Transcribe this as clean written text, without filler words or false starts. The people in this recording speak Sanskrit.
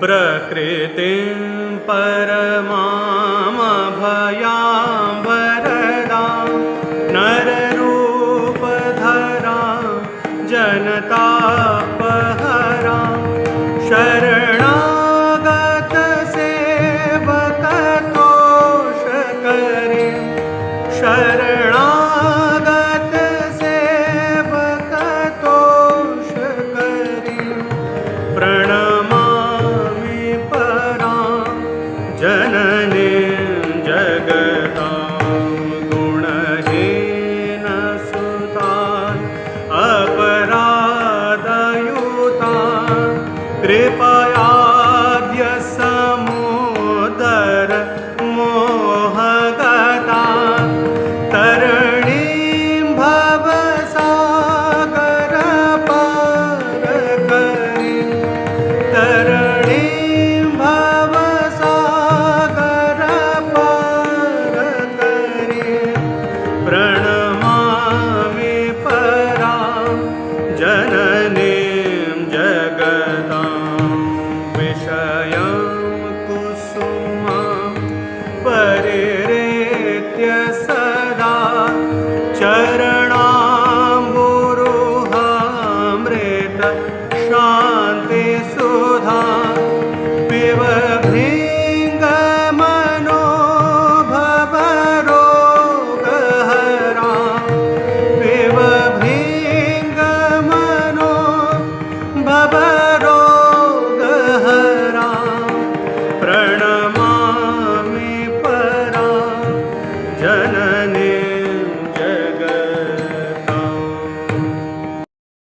प्रकृतिं परमामभयां वरदां नररूपधरां जनतापहरां शरणागतसेवकतोषकरीं शरणागतसेवकतोषकरीं प्रणमामि परां जननीं जगतां गुणहीनसुतां अपराधयुतां कृपयाद्य समुदर मोहगतां तरणीं भवसागरपारकरीं तरणीं भवसागरपारकरीं प्रणमामि परां जननीं जगतां विषयं कुसुमां परिहृत्य सदा चरणाम्बुरुहामृत शान्तिसुधा